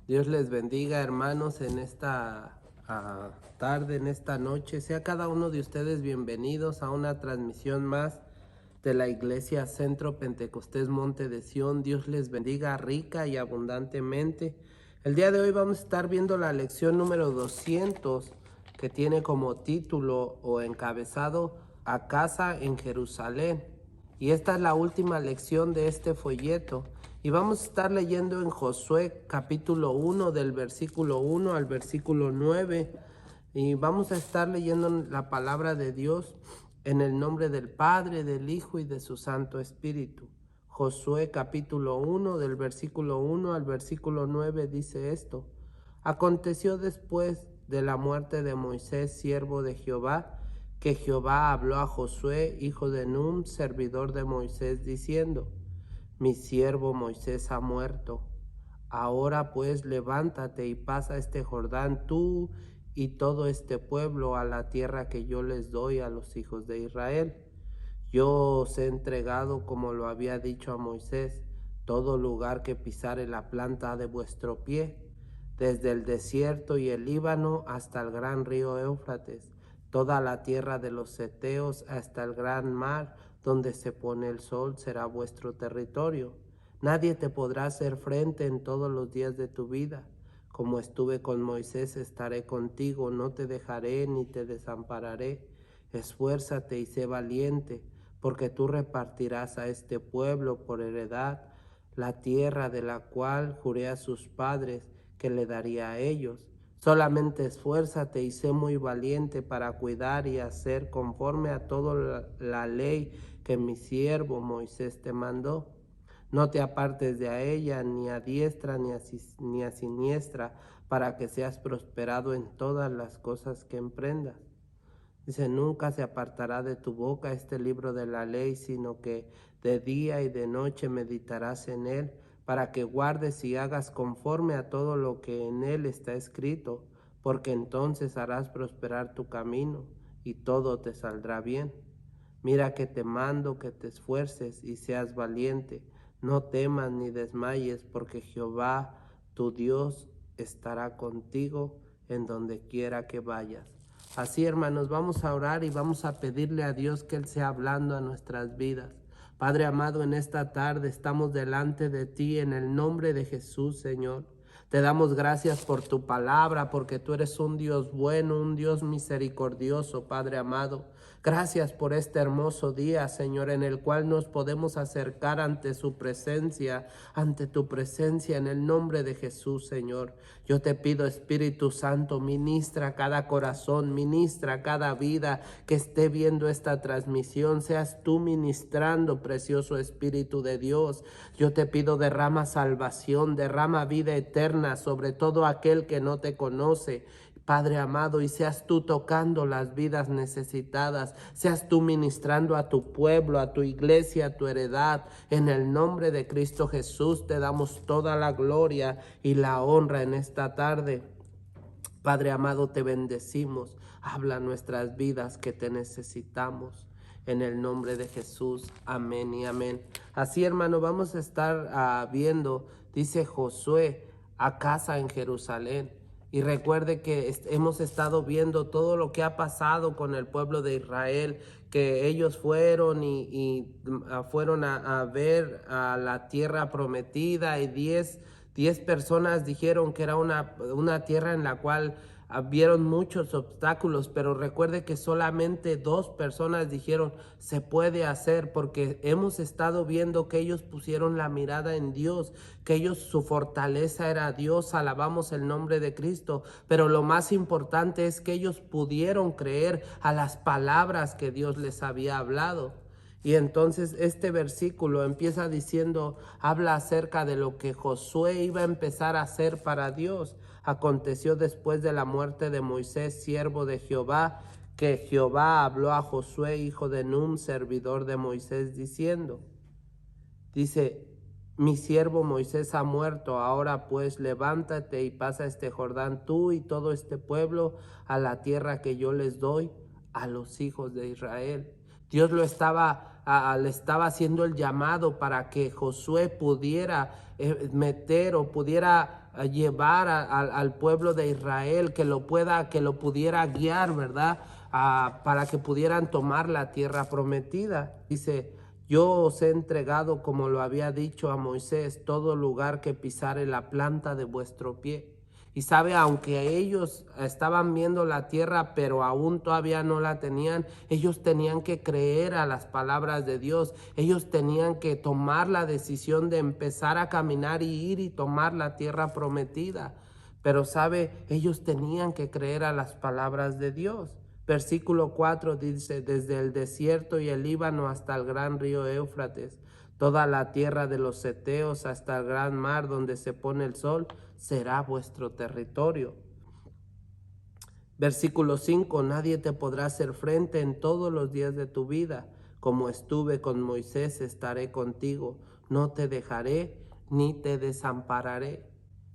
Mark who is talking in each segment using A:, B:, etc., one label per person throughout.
A: Dios les bendiga, hermanos, en esta tarde, en esta noche. Sea cada uno de ustedes bienvenidos a una transmisión más de la Iglesia Centro Pentecostés Monte de Sión. Dios les bendiga rica y abundantemente. El día de hoy vamos a estar viendo la lección número 200, que tiene como título o encabezado "A casa en Jerusalén". Y esta es la última lección de este folleto. Y vamos a estar leyendo en Josué capítulo 1 del versículo 1 al versículo 9. Y vamos a estar leyendo la palabra de Dios en el nombre del Padre, del Hijo y de su Santo Espíritu. Josué capítulo 1 del versículo 1 al versículo 9 dice esto: Aconteció después de la muerte de Moisés, siervo de Jehová, que Jehová habló a Josué, hijo de Nun, servidor de Moisés, diciendo: Mi siervo Moisés ha muerto. Ahora pues levántate y pasa este Jordán, tú y todo este pueblo, a la tierra que yo les doy a los hijos de Israel. Yo os he entregado, como lo había dicho a Moisés, todo lugar que pisare la planta de vuestro pie, desde el desierto y el Líbano hasta el gran río Éufrates, toda la tierra de los Heteos hasta el gran mar, donde se pone el sol, será vuestro territorio. Nadie te podrá hacer frente en todos los días de tu vida. Como estuve con Moisés, estaré contigo, no te dejaré ni te desampararé. Esfuérzate y sé valiente, porque tú repartirás a este pueblo por heredad la tierra de la cual juré a sus padres que le daría a ellos. Solamente esfuérzate y sé muy valiente para cuidar y hacer conforme a toda la ley que mi siervo Moisés te mandó. No te apartes de a ella, ni a diestra ni a siniestra, para que seas prosperado en todas las cosas que emprendas. Dice: nunca se apartará de tu boca este libro de la ley, sino que de día y de noche meditarás en él, para que guardes y hagas conforme a todo lo que en él está escrito, porque entonces harás prosperar tu camino y todo te saldrá bien. Mira que te mando que te esfuerces y seas valiente. No temas ni desmayes, porque Jehová tu Dios estará contigo en donde quiera que vayas. Así, hermanos, vamos a orar y vamos a pedirle a Dios que Él sea hablando a nuestras vidas. Padre amado, en esta tarde estamos delante de ti en el nombre de Jesús, Señor. Te damos gracias por tu palabra, porque tú eres un Dios bueno, un Dios misericordioso, Padre amado. Gracias por este hermoso día, Señor, en el cual nos podemos acercar ante su presencia, ante tu presencia, en el nombre de Jesús, Señor. Yo te pido, Espíritu Santo, ministra cada corazón, ministra cada vida que esté viendo esta transmisión. Seas tú ministrando, precioso Espíritu de Dios. Yo te pido, derrama salvación, derrama vida eterna sobre todo aquel que no te conoce, Padre amado, y seas tú tocando las vidas necesitadas, seas tú ministrando a tu pueblo, a tu iglesia, a tu heredad. En el nombre de Cristo Jesús te damos toda la gloria y la honra en esta tarde. Padre amado, te bendecimos. Habla nuestras vidas que te necesitamos. En el nombre de Jesús, amén y amén. Así, hermano, vamos a estar viendo, dice Josué, a casa en Jerusalén. Y recuerde que hemos estado viendo todo lo que ha pasado con el pueblo de Israel, que ellos fueron y fueron a ver a la tierra prometida, y 10 personas dijeron que era una tierra en la cual vieron muchos obstáculos, pero recuerde que solamente 2 personas dijeron se puede hacer, porque hemos estado viendo que ellos pusieron la mirada en Dios, que ellos, su fortaleza era Dios. Alabamos el nombre de Cristo, pero lo más importante es que ellos pudieron creer a las palabras que Dios les había hablado. Y entonces este versículo empieza diciendo, habla acerca de lo que Josué iba a empezar a hacer para Dios. Aconteció después de la muerte de Moisés, siervo de Jehová, que Jehová habló a Josué, hijo de Nun, servidor de Moisés, diciendo, dice: mi siervo Moisés ha muerto. Ahora pues levántate y pasa este Jordán, tú y todo este pueblo, a la tierra que yo les doy a los hijos de Israel. Dios le estaba haciendo el llamado para que Josué pudiera meter o pudiera a llevar al pueblo de Israel, que lo pudiera guiar, ¿verdad? Para que pudieran tomar la tierra prometida. Dice: yo os he entregado, como lo había dicho a Moisés, todo lugar que pisare la planta de vuestro pie. Y sabe, aunque ellos estaban viendo la tierra, pero aún todavía no la tenían, ellos tenían que creer a las palabras de Dios. Ellos tenían que tomar la decisión de empezar a caminar y ir y tomar la tierra prometida. Pero sabe, ellos tenían que creer a las palabras de Dios. Versículo 4 dice: desde el desierto y el Líbano hasta el gran río Éufrates, toda la tierra de los heteos hasta el gran mar donde se pone el sol, será vuestro territorio. Versículo 5: nadie te podrá hacer frente en todos los días de tu vida. Como estuve con Moisés, estaré contigo. No te dejaré ni te desampararé.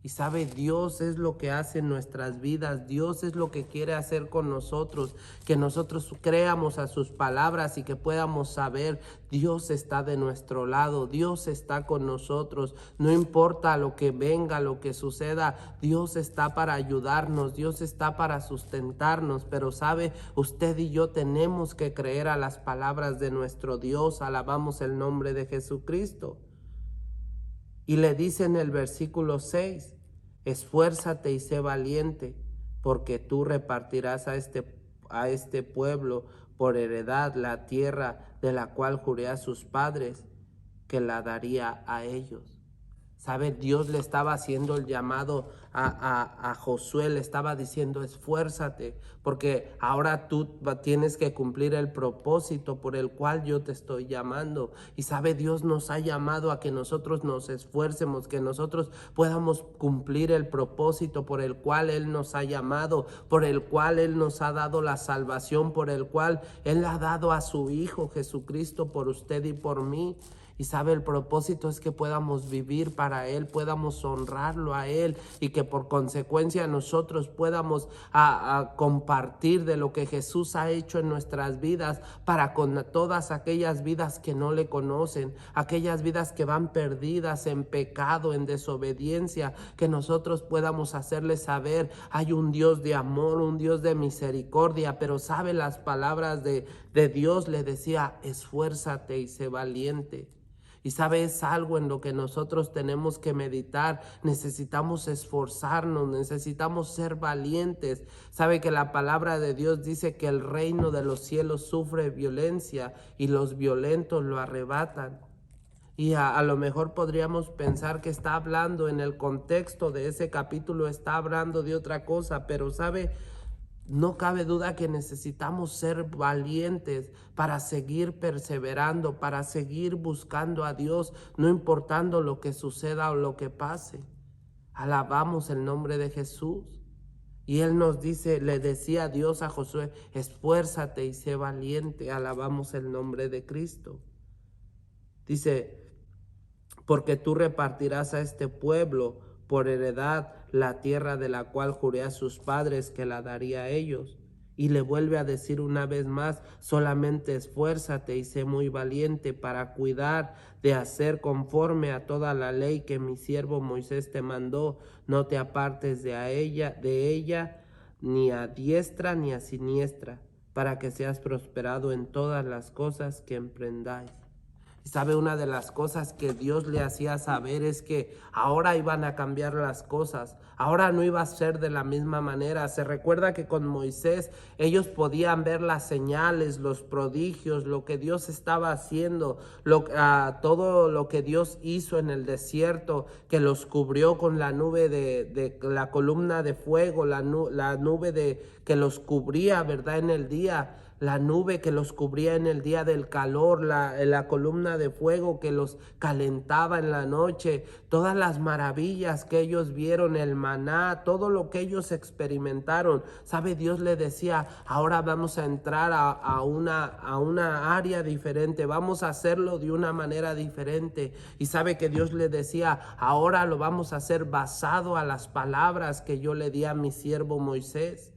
A: Y sabe, Dios es lo que hace en nuestras vidas. Dios es lo que quiere hacer con nosotros, que nosotros creamos a sus palabras y que podamos saber: Dios está de nuestro lado, Dios está con nosotros. No importa lo que venga, lo que suceda, Dios está para ayudarnos, Dios está para sustentarnos. Pero sabe, usted y yo tenemos que creer a las palabras de nuestro Dios. Alabamos el nombre de Jesucristo. Y le dice en el versículo 6: esfuérzate y sé valiente, porque tú repartirás a este pueblo por heredad la tierra de la cual juré a sus padres que la daría a ellos. ¿Sabe? Dios le estaba haciendo el llamado a Josué, le estaba diciendo: esfuérzate, porque ahora tú tienes que cumplir el propósito por el cual yo te estoy llamando. Y sabe, Dios nos ha llamado a que nosotros nos esfuercemos, que nosotros podamos cumplir el propósito por el cual Él nos ha llamado, por el cual Él nos ha dado la salvación, por el cual Él ha dado a su Hijo Jesucristo por usted y por mí. Y sabe, el propósito es que podamos vivir para Él, podamos honrarlo a Él, y que por consecuencia nosotros podamos compartir de lo que Jesús ha hecho en nuestras vidas para con todas aquellas vidas que no le conocen, aquellas vidas que van perdidas en pecado, en desobediencia, que nosotros podamos hacerles saber: hay un Dios de amor, un Dios de misericordia. Pero sabe, las palabras de Dios le decía: esfuérzate y sé valiente. Y sabe, es algo en lo que nosotros tenemos que meditar. Necesitamos esforzarnos, necesitamos ser valientes. Sabe que la palabra de Dios dice que el reino de los cielos sufre violencia y los violentos lo arrebatan. Y a lo mejor podríamos pensar que está hablando en el contexto de ese capítulo, está hablando de otra cosa, pero sabe, no cabe duda que necesitamos ser valientes para seguir perseverando, para seguir buscando a Dios, no importando lo que suceda o lo que pase. Alabamos el nombre de Jesús. Y Él nos dice, le decía Dios a Josué: esfuérzate y sé valiente. Alabamos el nombre de Cristo. Dice: porque tú repartirás a este pueblo por heredad la tierra de la cual juré a sus padres que la daría a ellos. Y le vuelve a decir una vez más: solamente esfuérzate y sé muy valiente para cuidar de hacer conforme a toda la ley que mi siervo Moisés te mandó. No te apartes de ella ni a diestra ni a siniestra, para que seas prosperado en todas las cosas que emprendáis. Y sabe, una de las cosas que Dios le hacía saber es que ahora iban a cambiar las cosas. Ahora no iba a ser de la misma manera. Se recuerda que con Moisés ellos podían ver las señales, los prodigios, lo que Dios estaba haciendo, todo lo que Dios hizo en el desierto, que los cubrió con la nube de la columna de fuego, la nube que los cubría, ¿verdad?, en el día. La nube que los cubría en el día del calor, la columna de fuego que los calentaba en la noche, todas las maravillas que ellos vieron, el maná, todo lo que ellos experimentaron. Sabe, Dios le decía: ahora vamos a entrar a una área diferente, vamos a hacerlo de una manera diferente. Y sabe que Dios le decía: ahora lo vamos a hacer basado a las palabras que yo le di a mi siervo Moisés.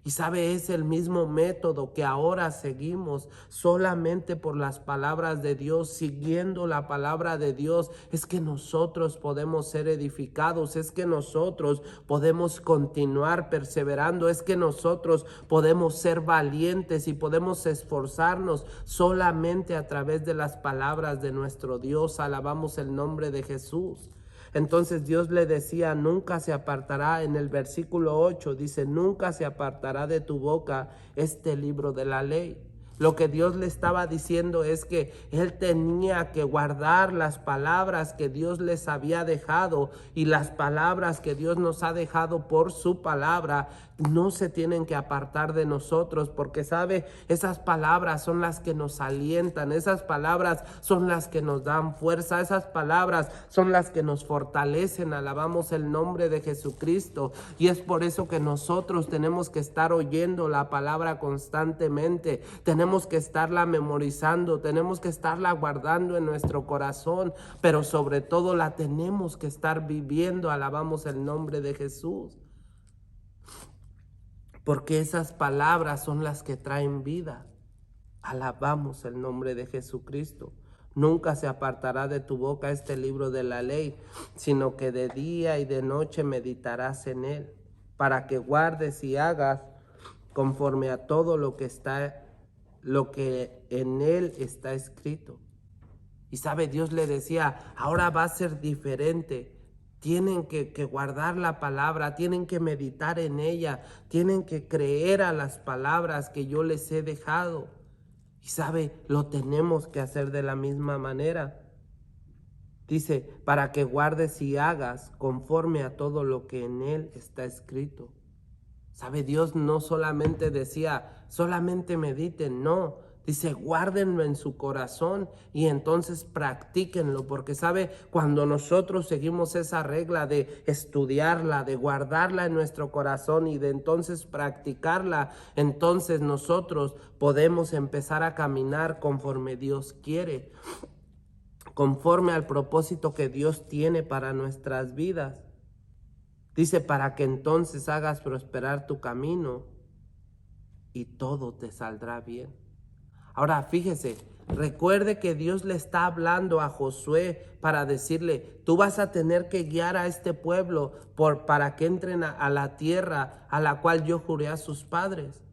A: Y sabe, es el mismo método que ahora seguimos, solamente por las palabras de Dios, siguiendo la palabra de Dios, es que nosotros podemos ser edificados, es que nosotros podemos continuar perseverando, es que nosotros podemos ser valientes y podemos esforzarnos solamente a través de las palabras de nuestro Dios. Alabamos el nombre de Jesús. Entonces Dios le decía, nunca se apartará, en el versículo 8 dice, nunca se apartará de tu boca este libro de la ley. Lo que Dios le estaba diciendo es que él tenía que guardar las palabras que Dios les había dejado, y las palabras que Dios nos ha dejado por su palabra no se tienen que apartar de nosotros, porque sabe, esas palabras son las que nos alientan, esas palabras son las que nos dan fuerza, esas palabras son las que nos fortalecen. Alabamos el nombre de Jesucristo, y es por eso que nosotros tenemos que estar oyendo la palabra constantemente, tenemos que estarla memorizando, tenemos que estarla guardando en nuestro corazón, pero sobre todo la tenemos que estar viviendo. Alabamos el nombre de Jesús, porque esas palabras son las que traen vida. Alabamos el nombre de Jesucristo. Nunca se apartará de tu boca este libro de la ley, sino que de día y de noche meditarás en él, para que guardes y hagas conforme a todo lo que en él está escrito. Y sabe, Dios le decía, ahora va a ser diferente. Tienen que guardar la palabra, tienen que meditar en ella, tienen que creer a las palabras que yo les he dejado. Y sabe, lo tenemos que hacer de la misma manera. Dice, para que guardes y hagas conforme a todo lo que en él está escrito. Sabe, Dios no solamente decía, solamente mediten, no. Dice, guárdenlo en su corazón y entonces practíquenlo, porque sabe, cuando nosotros seguimos esa regla de estudiarla, de guardarla en nuestro corazón y de entonces practicarla, entonces nosotros podemos empezar a caminar conforme Dios quiere, conforme al propósito que Dios tiene para nuestras vidas. Dice, para que entonces hagas prosperar tu camino y todo te saldrá bien. Ahora fíjese, recuerde que Dios le está hablando a Josué para decirle, tú vas a tener que guiar a este pueblo para que entren a la tierra a la cual yo juré a sus padres.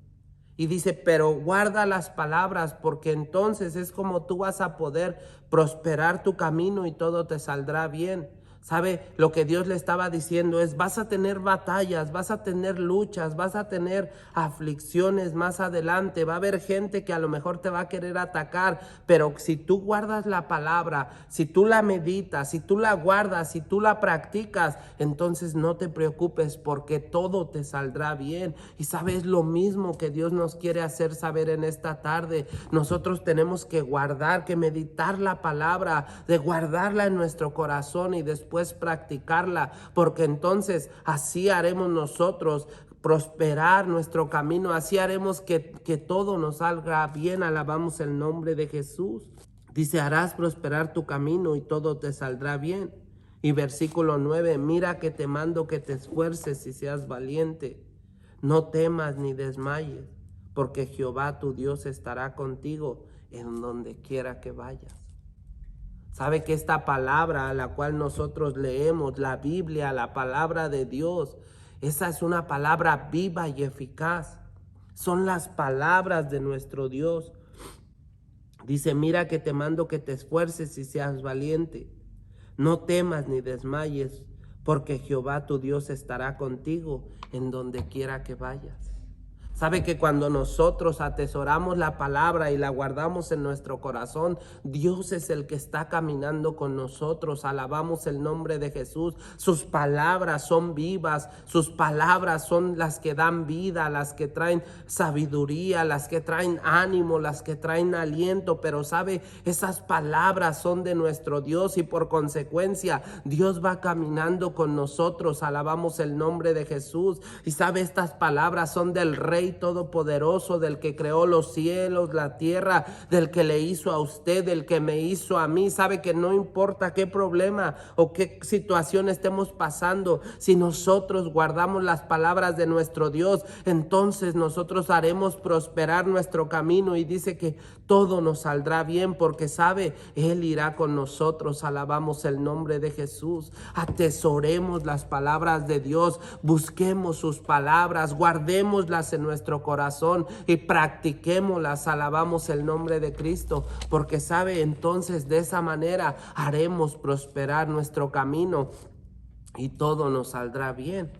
A: Y dice, pero guarda las palabras, porque entonces es como tú vas a poder prosperar tu camino y todo te saldrá bien. ¿Sabe? Lo que Dios le estaba diciendo es, vas a tener batallas, vas a tener luchas, vas a tener aflicciones más adelante, va a haber gente que a lo mejor te va a querer atacar, pero si tú guardas la palabra, si tú la meditas, si tú la guardas, si tú la practicas, entonces no te preocupes, porque todo te saldrá bien. Y sabes, lo mismo que Dios nos quiere hacer saber en esta tarde, nosotros tenemos que guardar, que meditar la palabra, de guardarla en nuestro corazón y después practicarla, porque entonces así haremos nosotros prosperar nuestro camino, así haremos que todo nos salga bien. Alabamos el nombre de Jesús. Dice, harás prosperar tu camino y todo te saldrá bien. Y versículo 9, mira que te mando que te esfuerces y seas valiente, no temas ni desmayes, porque Jehová tu Dios estará contigo en donde quiera que vayas. Sabe que esta palabra a la cual nosotros leemos, la Biblia, la palabra de Dios, esa es una palabra viva y eficaz. Son las palabras de nuestro Dios. Dice, mira que te mando que te esfuerces y seas valiente. No temas ni desmayes, porque Jehová tu Dios estará contigo en donde quiera que vayas. Sabe que cuando nosotros atesoramos la palabra y la guardamos en nuestro corazón, Dios es el que está caminando con nosotros. Alabamos el nombre de Jesús. Sus palabras son vivas, sus palabras son las que dan vida, las que traen sabiduría, las que traen ánimo, las que traen aliento. Pero sabe, esas palabras son de nuestro Dios y por consecuencia Dios va caminando con nosotros. Alabamos el nombre de Jesús. Y sabe, estas palabras son del Rey Rey Todopoderoso, del que creó los cielos, la tierra, del que le hizo a usted, del que me hizo a mí. Sabe que no importa qué problema o qué situación estemos pasando, si nosotros guardamos las palabras de nuestro Dios, entonces nosotros haremos prosperar nuestro camino, y dice que todo nos saldrá bien, porque sabe, Él irá con nosotros. Alabamos el nombre de Jesús. Atesoremos las palabras de Dios, busquemos sus palabras, guardémoslas en nuestro corazón y practiquémoslas. Alabamos el nombre de Cristo, porque sabe, entonces de esa manera haremos prosperar nuestro camino y todo nos saldrá bien.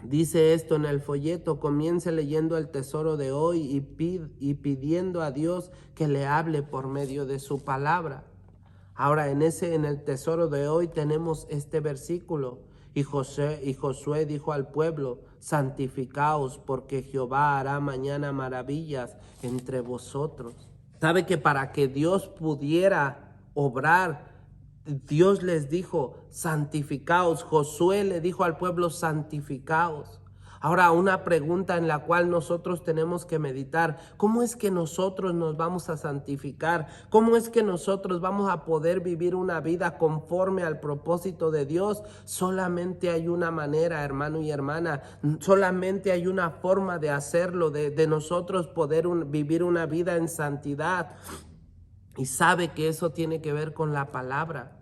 A: Dice esto en el folleto: comience leyendo el tesoro de hoy y pidiendo a Dios que le hable por medio de su palabra. Ahora en el tesoro de hoy tenemos este versículo: y Josué dijo al pueblo: santificaos, porque Jehová hará mañana maravillas entre vosotros. Sabe que para que Dios pudiera obrar, Dios les dijo: santificaos. Josué le dijo al pueblo: santificaos. Ahora, una pregunta en la cual nosotros tenemos que meditar: ¿cómo es que nosotros nos vamos a santificar? ¿Cómo es que nosotros vamos a poder vivir una vida conforme al propósito de Dios? Solamente hay una manera, hermano y hermana, solamente hay una forma de hacerlo, de nosotros poder vivir una vida en santidad. Y sabe que eso tiene que ver con la palabra.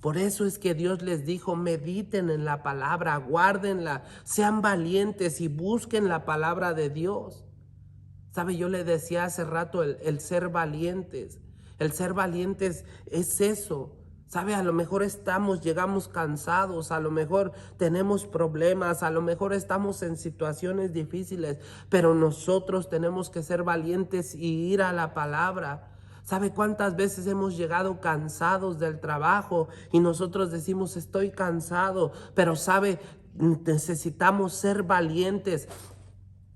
A: Por eso es que Dios les dijo: mediten en la palabra, guárdenla, sean valientes y busquen la palabra de Dios. Sabe, yo le decía hace rato el ser valientes. El ser valientes es eso. Sabe, a lo mejor llegamos cansados, a lo mejor tenemos problemas, a lo mejor estamos en situaciones difíciles, pero nosotros tenemos que ser valientes y ir a la palabra. ¿Sabe cuántas veces hemos llegado cansados del trabajo y nosotros decimos: estoy cansado? Pero sabe, necesitamos ser valientes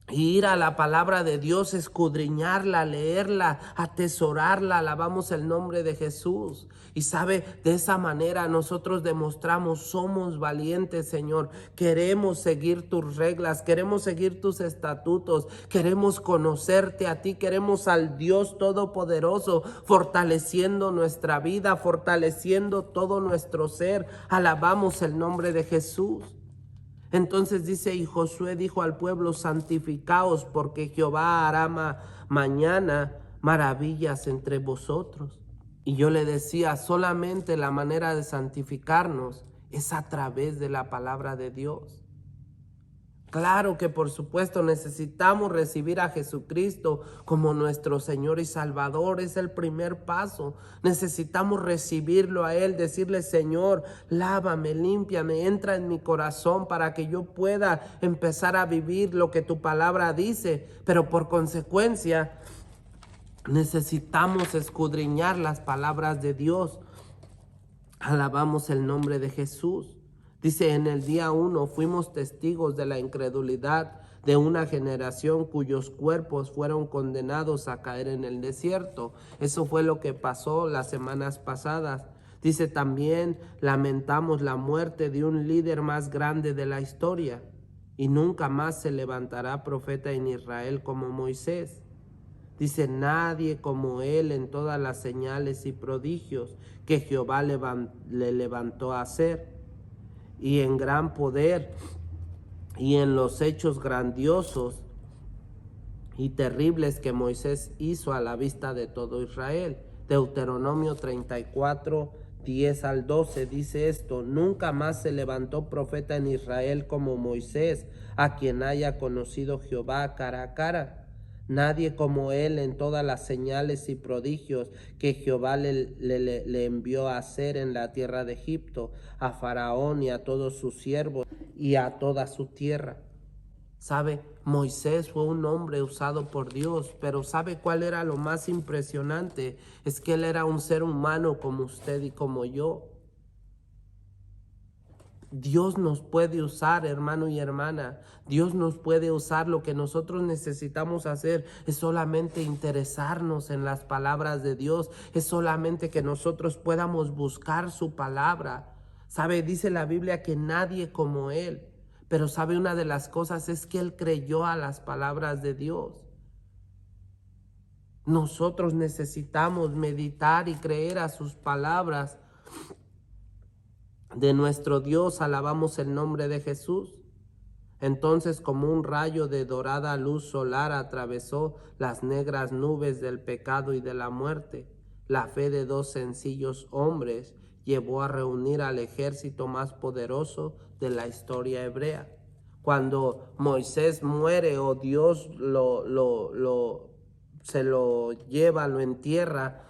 A: y ir a la palabra de Dios, escudriñarla, leerla, atesorarla. Alabamos el nombre de Jesús. Y sabe, de esa manera nosotros demostramos: somos valientes, Señor. Queremos seguir tus reglas, queremos seguir tus estatutos, queremos conocerte a ti, queremos al Dios Todopoderoso, fortaleciendo nuestra vida, fortaleciendo todo nuestro ser. Alabamos el nombre de Jesús. Entonces dice: y Josué dijo al pueblo: santificaos, porque Jehová hará mañana maravillas entre vosotros. Y yo le decía: solamente la manera de santificarnos es a través de la palabra de Dios. Claro que por supuesto necesitamos recibir a Jesucristo como nuestro Señor y Salvador. Es el primer paso. Necesitamos recibirlo a Él, decirle: Señor, lávame, límpiame, entra en mi corazón para que yo pueda empezar a vivir lo que tu palabra dice. Pero por consecuencia necesitamos escudriñar las palabras de Dios. Alabamos el nombre de Jesús. Dice: en el día 1 fuimos testigos de la incredulidad de una generación cuyos cuerpos fueron condenados a caer en el desierto. Eso fue lo que pasó las semanas pasadas. Dice también: lamentamos la muerte de un líder más grande de la historia, y nunca más se levantará profeta en Israel como Moisés. Dice: nadie como él en todas las señales y prodigios que Jehová le levantó a hacer, y en gran poder, y en los hechos grandiosos y terribles que Moisés hizo a la vista de todo Israel. Deuteronomio 34, 10 al 12 dice esto: nunca más se levantó profeta en Israel como Moisés, a quien haya conocido Jehová cara a cara. Nadie como él en todas las señales y prodigios que Jehová le envió a hacer en la tierra de Egipto, a Faraón y a todos sus siervos y a toda su tierra. ¿Sabe? Moisés fue un hombre usado por Dios, pero ¿sabe cuál era lo más impresionante? Es que él era un ser humano como usted y como yo. Dios nos puede usar, hermano y hermana. Dios nos puede usar. Lo que nosotros necesitamos hacer es solamente interesarnos en las palabras de Dios. Es solamente que nosotros podamos buscar su palabra. ¿Sabe? Dice la Biblia que nadie como Él. Pero sabe, una de las cosas es que él creyó a las palabras de Dios. Nosotros necesitamos meditar y creer a sus palabras de nuestro Dios. Alabamos el nombre de Jesús. Entonces, como un rayo de dorada luz solar atravesó las negras nubes del pecado y de la muerte, la fe de dos sencillos hombres llevó a reunir al ejército más poderoso de la historia hebrea. Cuando Moisés muere o Dios se lo lleva, lo entierra,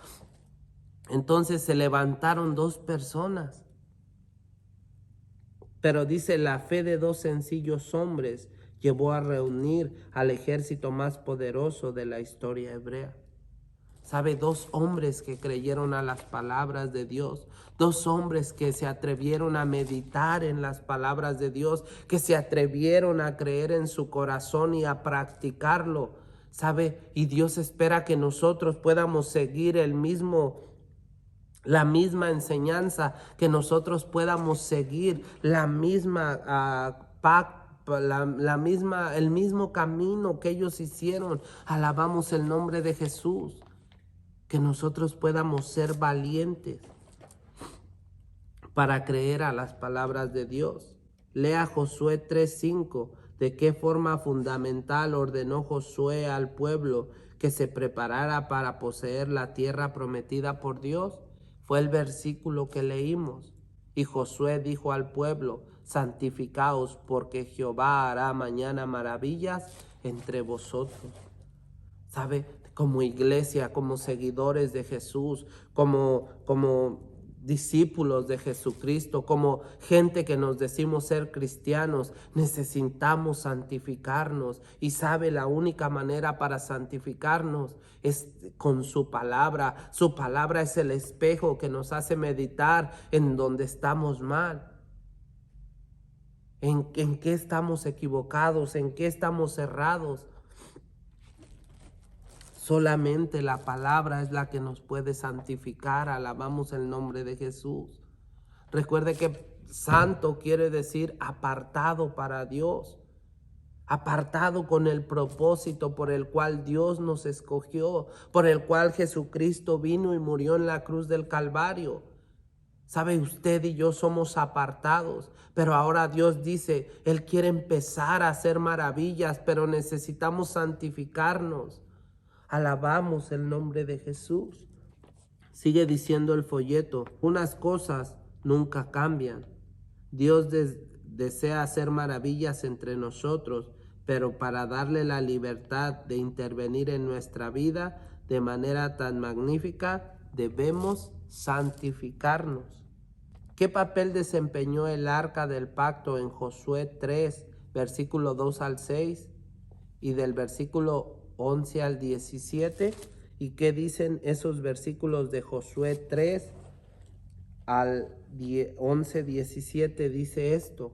A: entonces se levantaron dos personas. Pero dice, la fe de dos sencillos hombres llevó a reunir al ejército más poderoso de la historia hebrea. ¿Sabe? Dos hombres que creyeron a las palabras de Dios, dos hombres que se atrevieron a meditar en las palabras de Dios, que se atrevieron a creer en su corazón y a practicarlo. ¿Sabe? Y Dios espera que nosotros podamos seguir la misma enseñanza, que nosotros podamos seguir la misma el mismo camino que ellos hicieron. Alabamos el nombre de Jesús. Que nosotros podamos ser valientes para creer a las palabras de Dios. Lea Josué 3:5. De qué forma fundamental ordenó Josué al pueblo que se preparara para poseer la tierra prometida por Dios. Fue el versículo que leímos. Y Josué dijo al pueblo: santificaos, porque Jehová hará mañana maravillas entre vosotros. ¿Sabe? Como iglesia, como seguidores de Jesús, como discípulos de Jesucristo, como gente que nos decimos ser cristianos, necesitamos santificarnos. Y sabe, la única manera para santificarnos es con su palabra. Su palabra es el espejo que nos hace meditar en donde estamos mal, en qué estamos equivocados, en qué estamos errados. Solamente la palabra es la que nos puede santificar. Alabamos el nombre de Jesús. Recuerde que santo quiere decir apartado para Dios, apartado con el propósito por el cual Dios nos escogió, por el cual Jesucristo vino y murió en la cruz del Calvario. Sabe, usted y yo somos apartados, pero ahora Dios dice, Él quiere empezar a hacer maravillas, pero necesitamos santificarnos. Alabamos el nombre de Jesús. Sigue diciendo el folleto, unas cosas nunca cambian. Dios desea hacer maravillas entre nosotros, pero para darle la libertad de intervenir en nuestra vida de manera tan magnífica, debemos santificarnos. ¿Qué papel desempeñó el arca del pacto en Josué 3, versículo 2 al 6 y del versículo 11 al 17? ¿Y qué dicen esos versículos de Josué 3 al 11, 17? Dice esto.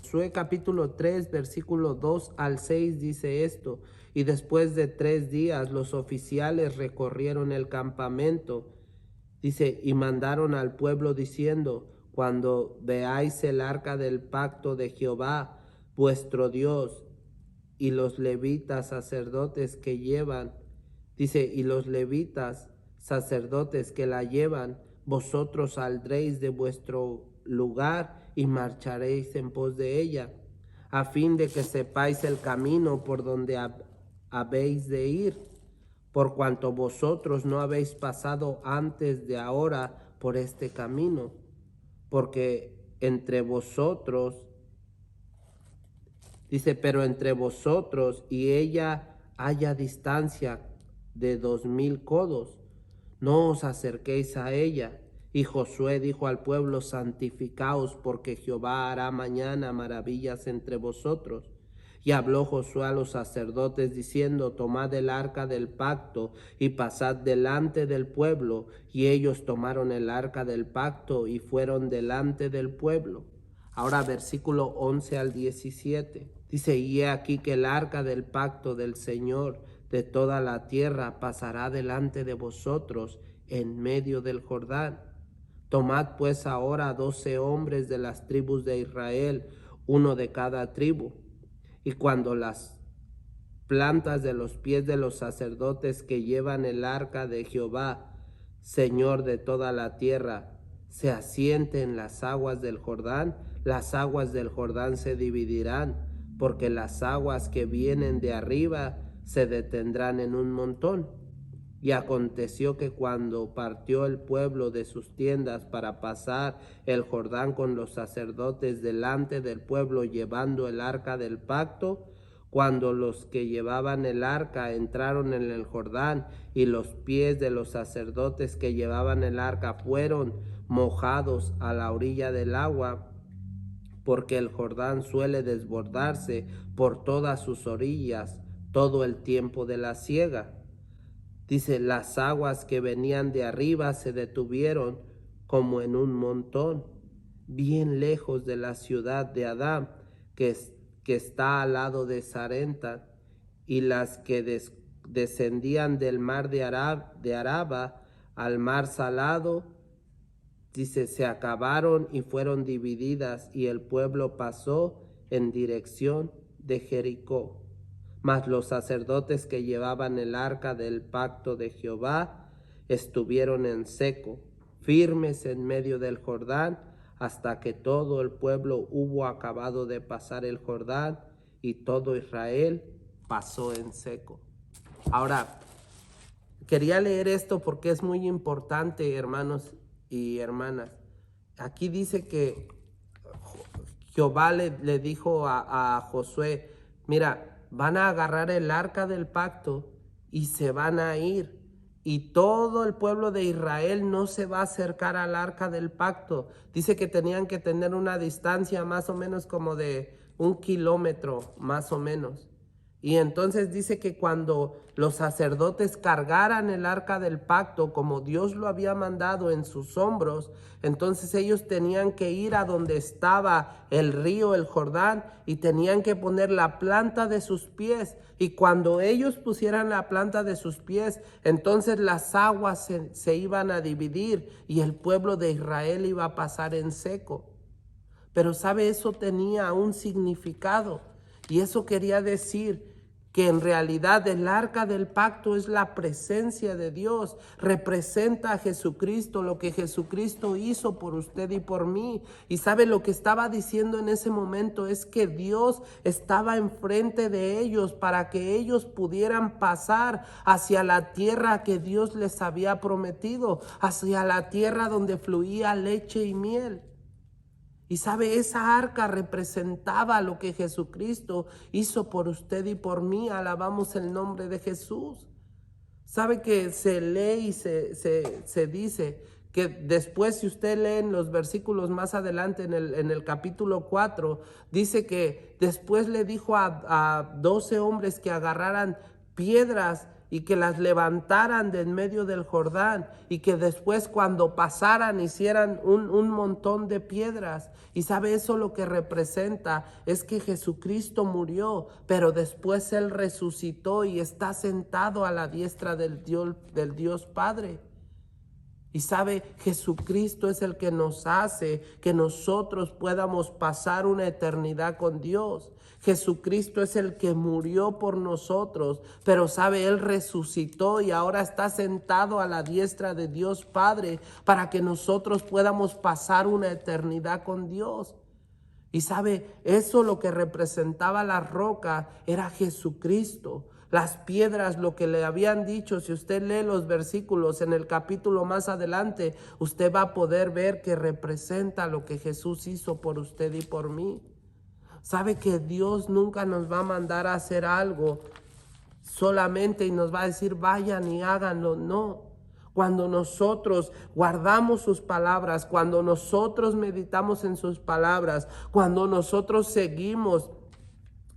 A: Josué capítulo 3, versículo 2 al 6 dice esto. Y después de 3 días los oficiales recorrieron el campamento. Dice, y mandaron al pueblo diciendo, cuando veáis el arca del pacto de Jehová, vuestro Dios, y los levitas sacerdotes que llevan, dice, y los levitas sacerdotes que la llevan, vosotros saldréis de vuestro lugar y marcharéis en pos de ella, a fin de que sepáis el camino por donde habéis de ir, por cuanto vosotros no habéis pasado antes de ahora por este camino, porque entre vosotros, dice, pero entre vosotros y ella haya distancia de 2000 codos, no os acerquéis a ella. Y Josué dijo al pueblo, santificaos, porque Jehová hará mañana maravillas entre vosotros. Y habló Josué a los sacerdotes diciendo, tomad el arca del pacto y pasad delante del pueblo. Y ellos tomaron el arca del pacto y fueron delante del pueblo. Ahora versículo 11 al 17. Dice, y he aquí que el arca del pacto del Señor de toda la tierra pasará delante de vosotros en medio del Jordán. Tomad pues ahora 12 hombres de las tribus de Israel, uno de cada tribu. Y cuando las plantas de los pies de los sacerdotes que llevan el arca de Jehová, Señor de toda la tierra, se asiente en las aguas del Jordán, las aguas del Jordán se dividirán, porque las aguas que vienen de arriba se detendrán en un montón. Y aconteció que cuando partió el pueblo de sus tiendas para pasar el Jordán con los sacerdotes delante del pueblo llevando el arca del pacto, cuando los que llevaban el arca entraron en el Jordán y los pies de los sacerdotes que llevaban el arca fueron mojados a la orilla del agua, porque el Jordán suele desbordarse por todas sus orillas todo el tiempo de la siega. Dice, las aguas que venían de arriba se detuvieron como en un montón, bien lejos de la ciudad de Adam, que está al lado de Sarenta, y las que descendían del mar de Araba al mar salado, dice, se acabaron y fueron divididas, y el pueblo pasó en dirección de Jericó. Mas los sacerdotes que llevaban el arca del pacto de Jehová estuvieron en seco, firmes en medio del Jordán, hasta que todo el pueblo hubo acabado de pasar el Jordán, y todo Israel pasó en seco. Ahora, quería leer esto porque es muy importante, hermanos y hermanas. Aquí dice que Jehová le dijo a Josué, mira, van a agarrar el arca del pacto y se van a ir. Y todo el pueblo de Israel no se va a acercar al arca del pacto. Dice que tenían que tener una distancia más o menos como de 1 kilómetro, más o menos. Y entonces dice que cuando los sacerdotes cargaran el arca del pacto como Dios lo había mandado en sus hombros, entonces ellos tenían que ir a donde estaba el río, el Jordán, y tenían que poner la planta de sus pies. Y cuando ellos pusieran la planta de sus pies, entonces las aguas se iban a dividir y el pueblo de Israel iba a pasar en seco. Pero ¿sabe? Eso tenía un significado. Y eso quería decir que en realidad el arca del pacto es la presencia de Dios, representa a Jesucristo, lo que Jesucristo hizo por usted y por mí. Y sabe, lo que estaba diciendo en ese momento es que Dios estaba enfrente de ellos para que ellos pudieran pasar hacia la tierra que Dios les había prometido, hacia la tierra donde fluía leche y miel. Y sabe, esa arca representaba lo que Jesucristo hizo por usted y por mí. Alabamos el nombre de Jesús. Sabe que se lee y se dice que después, si usted lee en los versículos más adelante, en el capítulo 4, dice que después le dijo a 12 hombres que agarraran piedras y que las levantaran de en medio del Jordán, y que después cuando pasaran hicieran un montón de piedras. Y sabe, eso lo que representa es que Jesucristo murió, pero después Él resucitó y está sentado a la diestra del Dios Padre. Y sabe, Jesucristo es el que nos hace que nosotros podamos pasar una eternidad con Dios. Jesucristo es el que murió por nosotros, pero sabe, Él resucitó y ahora está sentado a la diestra de Dios Padre para que nosotros podamos pasar una eternidad con Dios. Y sabe, eso lo que representaba la roca era Jesucristo. Las piedras, lo que le habían dicho, si usted lee los versículos en el capítulo más adelante, usted va a poder ver que representa lo que Jesús hizo por usted y por mí. Sabe que Dios nunca nos va a mandar a hacer algo solamente y nos va a decir vayan y háganlo. No. Cuando nosotros guardamos sus palabras, cuando nosotros meditamos en sus palabras, cuando nosotros seguimos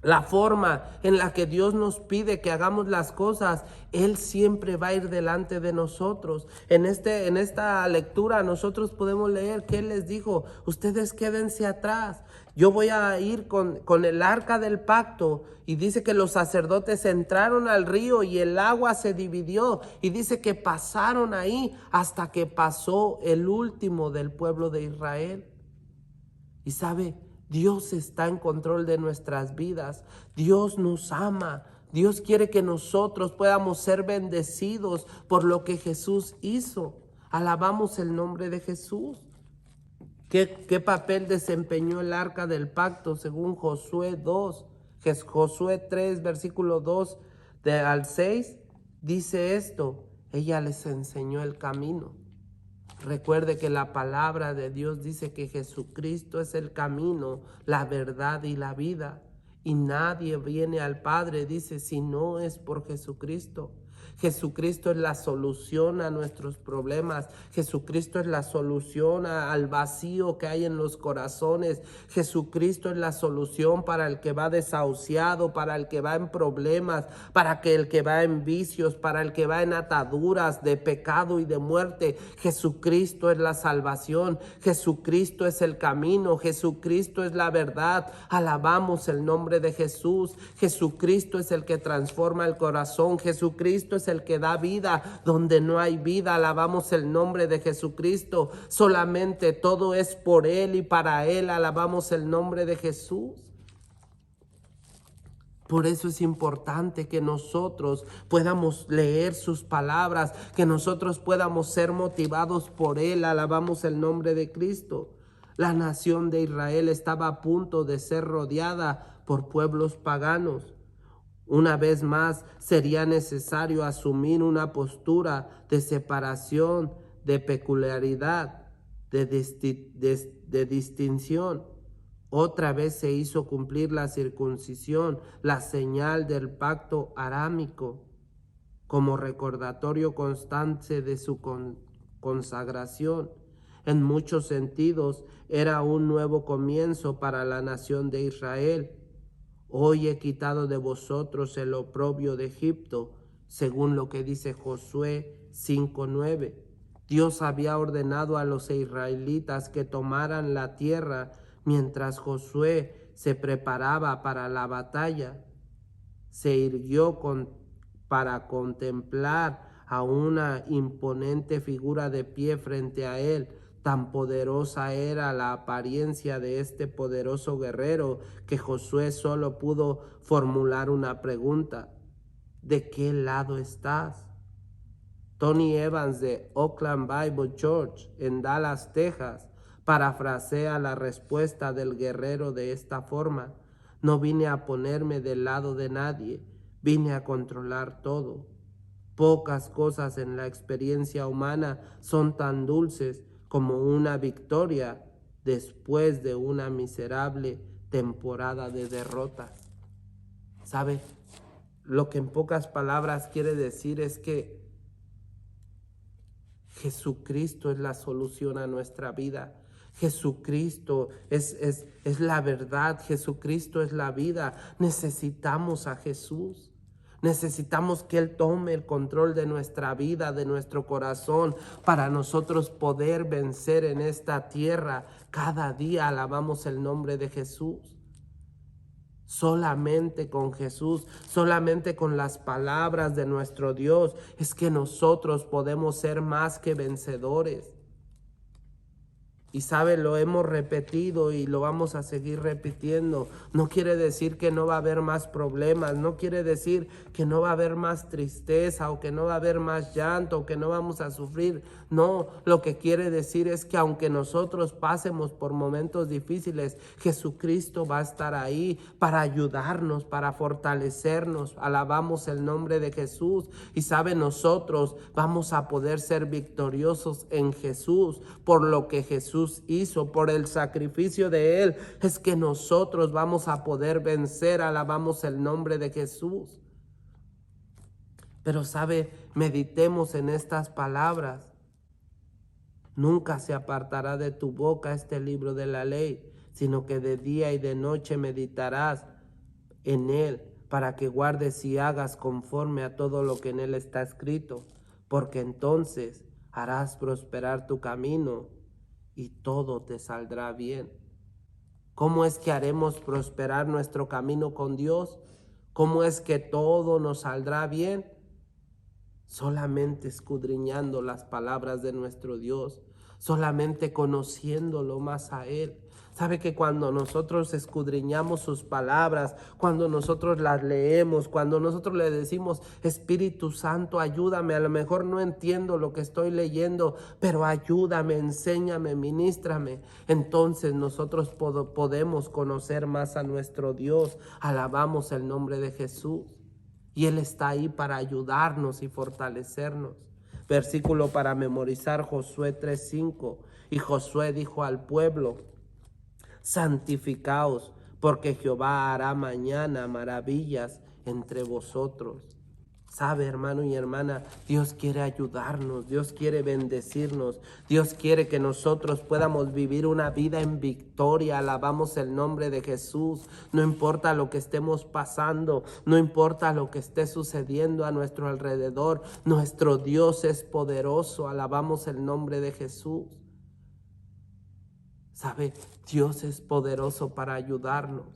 A: la forma en la que Dios nos pide que hagamos las cosas, Él siempre va a ir delante de nosotros. En esta lectura nosotros podemos leer que Él les dijo, ustedes quédense atrás, yo voy a ir con el arca del pacto. Y dice que los sacerdotes entraron al río y el agua se dividió. Y dice que pasaron ahí hasta que pasó el último del pueblo de Israel. Y sabe, Dios está en control de nuestras vidas. Dios nos ama. Dios quiere que nosotros podamos ser bendecidos por lo que Jesús hizo. Alabamos el nombre de Jesús. ¿Qué papel desempeñó el arca del pacto según Josué 2? Josué 3, versículo 2 al 6, dice esto: ella les enseñó el camino. Recuerde que la palabra de Dios dice que Jesucristo es el camino, la verdad y la vida. Y nadie viene al Padre, dice, si no es por Jesucristo. Jesucristo es la solución a nuestros problemas. Jesucristo es la solución al vacío que hay en los corazones. Jesucristo es la solución para el que va desahuciado, para el que va en problemas, para el que va en vicios, para el que va en ataduras de pecado y de muerte. Jesucristo es la salvación. Jesucristo es el camino. Jesucristo es la verdad. Alabamos el nombre de Jesús. Jesucristo es el que transforma el corazón. Jesucristo es el que da vida donde no hay vida. Alabamos el nombre de Jesucristo. Solamente todo es por Él y para Él. Alabamos el nombre de Jesús. Por eso es importante que nosotros podamos leer sus palabras, que nosotros podamos ser motivados por Él. Alabamos el nombre de Cristo. La nación de Israel estaba a punto de ser rodeada por pueblos paganos. Una vez más, sería necesario asumir una postura de separación, de peculiaridad, de distinción. Otra vez se hizo cumplir la circuncisión, la señal del pacto arámico, como recordatorio constante de su consagración. En muchos sentidos, era un nuevo comienzo para la nación de Israel. Hoy he quitado de vosotros el oprobio de Egipto, según lo que dice Josué 5:9. Dios había ordenado a los israelitas que tomaran la tierra mientras Josué se preparaba para la batalla. Se irguió para contemplar a una imponente figura de pie frente a él. Tan poderosa era la apariencia de este poderoso guerrero que Josué solo pudo formular una pregunta: ¿de qué lado estás? Tony Evans de Oakland Bible Church en Dallas, Texas, parafrasea la respuesta del guerrero de esta forma: no vine a ponerme del lado de nadie, vine a controlar todo. Pocas cosas en la experiencia humana son tan dulces como una victoria después de una miserable temporada de derrotas. ¿Sabe? Lo que en pocas palabras quiere decir es que Jesucristo es la solución a nuestra vida. Jesucristo es la verdad. Jesucristo es la vida. Necesitamos a Jesús. Necesitamos que Él tome el control de nuestra vida, de nuestro corazón, para nosotros poder vencer en esta tierra. Cada día alabamos el nombre de Jesús. Solamente con Jesús, solamente con las palabras de nuestro Dios es que nosotros podemos ser más que vencedores. Y sabe, lo hemos repetido y lo vamos a seguir repitiendo. No quiere decir que no va a haber más problemas, no quiere decir que no va a haber más tristeza o que no va a haber más llanto o que no vamos a sufrir. No, lo que quiere decir es que aunque nosotros pasemos por momentos difíciles, Jesucristo va a estar ahí para ayudarnos, para fortalecernos. Alabamos el nombre de Jesús. Y sabe, nosotros vamos a poder ser victoriosos en Jesús por lo que Jesús hizo, por el sacrificio de Él. Es que nosotros vamos a poder vencer. Alabamos el nombre de Jesús. Pero sabe, meditemos en estas palabras. Nunca se apartará de tu boca este libro de la ley, sino que de día y de noche meditarás en él, para que guardes y hagas conforme a todo lo que en él está escrito, porque entonces harás prosperar tu camino y todo te saldrá bien. ¿Cómo es que haremos prosperar nuestro camino con Dios? ¿Cómo es que todo nos saldrá bien? Solamente escudriñando las palabras de nuestro Dios, solamente conociéndolo más a Él. Sabe que cuando nosotros escudriñamos sus palabras, cuando nosotros las leemos, cuando nosotros le decimos, Espíritu Santo, ayúdame, a lo mejor no entiendo lo que estoy leyendo, pero ayúdame, enséñame, ministrame. Entonces nosotros podemos conocer más a nuestro Dios. Alabamos el nombre de Jesús. Y Él está ahí para ayudarnos y fortalecernos. Versículo para memorizar, Josué 3:5. Y Josué dijo al pueblo: santificaos, porque Jehová hará mañana maravillas entre vosotros. Sabe, hermano y hermana, Dios quiere ayudarnos, Dios quiere bendecirnos, Dios quiere que nosotros podamos vivir una vida en victoria. Alabamos el nombre de Jesús. No importa lo que estemos pasando, no importa lo que esté sucediendo a nuestro alrededor, nuestro Dios es poderoso. Alabamos el nombre de Jesús. Sabe, Dios es poderoso para ayudarnos.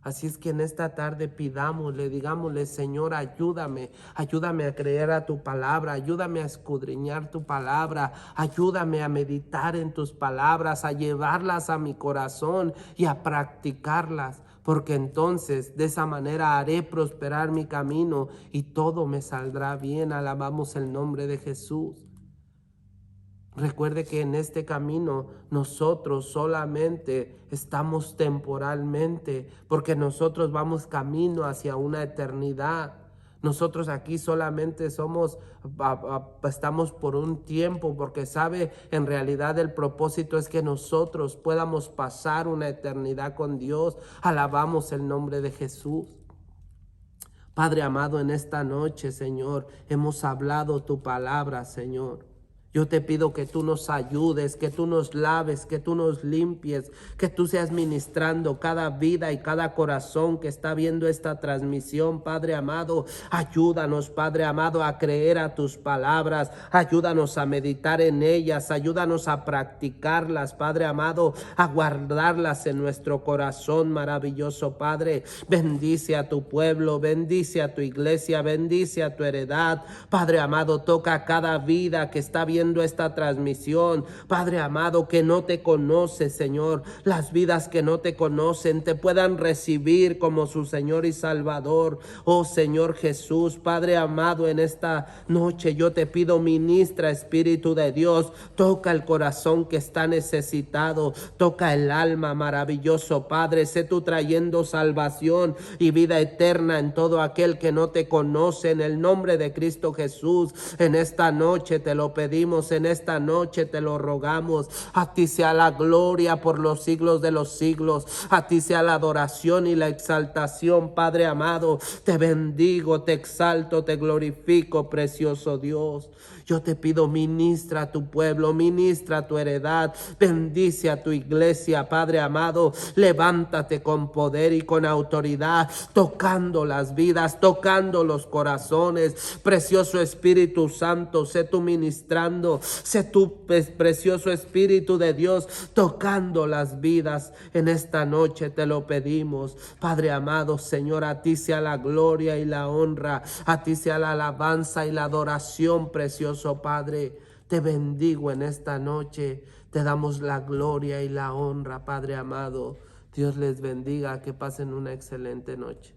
A: Así es que en esta tarde pidámosle, digámosle: Señor, ayúdame a creer a tu palabra, ayúdame a escudriñar tu palabra, ayúdame a meditar en tus palabras, a llevarlas a mi corazón y a practicarlas, porque entonces de esa manera haré prosperar mi camino y todo me saldrá bien. Alabamos el nombre de Jesús. Recuerde que en este camino nosotros solamente estamos temporalmente, porque nosotros vamos camino hacia una eternidad. Nosotros aquí solamente estamos por un tiempo, porque sabe, en realidad el propósito es que nosotros podamos pasar una eternidad con Dios. Alabamos el nombre de Jesús. Padre amado, en esta noche, Señor, hemos hablado tu palabra, Señor. Yo te pido que tú nos ayudes, que tú nos laves, que tú nos limpies, que tú seas ministrando cada vida y cada corazón que está viendo esta transmisión, Padre amado. Ayúdanos, Padre amado, a creer a tus palabras, ayúdanos a meditar en ellas, ayúdanos a practicarlas, Padre amado, a guardarlas en nuestro corazón, maravilloso Padre. Bendice a tu pueblo, bendice a tu iglesia, bendice a tu heredad, Padre amado. Toca cada vida que está viendo esta transmisión, Padre amado, que no te conoce, Señor. Las vidas que no te conocen te puedan recibir como su Señor y Salvador. Oh Señor Jesús, Padre amado, en esta noche yo te pido, ministra, Espíritu de Dios, toca el corazón que está necesitado, toca el alma, maravilloso Padre. Sé tú trayendo salvación y vida eterna en todo aquel que no te conoce, en el nombre de Cristo Jesús. En esta noche te lo pedimos, en esta noche te lo rogamos. A ti sea la gloria por los siglos de los siglos, a ti sea la adoración y la exaltación, Padre amado. Te bendigo, te exalto, te glorifico, precioso Dios. Yo te pido, ministra a tu pueblo, ministra a tu heredad, bendice a tu iglesia, Padre amado. Levántate con poder y con autoridad, tocando las vidas, tocando los corazones. Precioso Espíritu Santo, sé tú ministrando, sé tú, precioso Espíritu de Dios, tocando las vidas. En esta noche te lo pedimos, Padre amado. Señor, a ti sea la gloria y la honra, a ti sea la alabanza y la adoración, precioso Padre. Te bendigo en esta noche, te damos la gloria y la honra, Padre amado. Dios les bendiga, que pasen una excelente noche.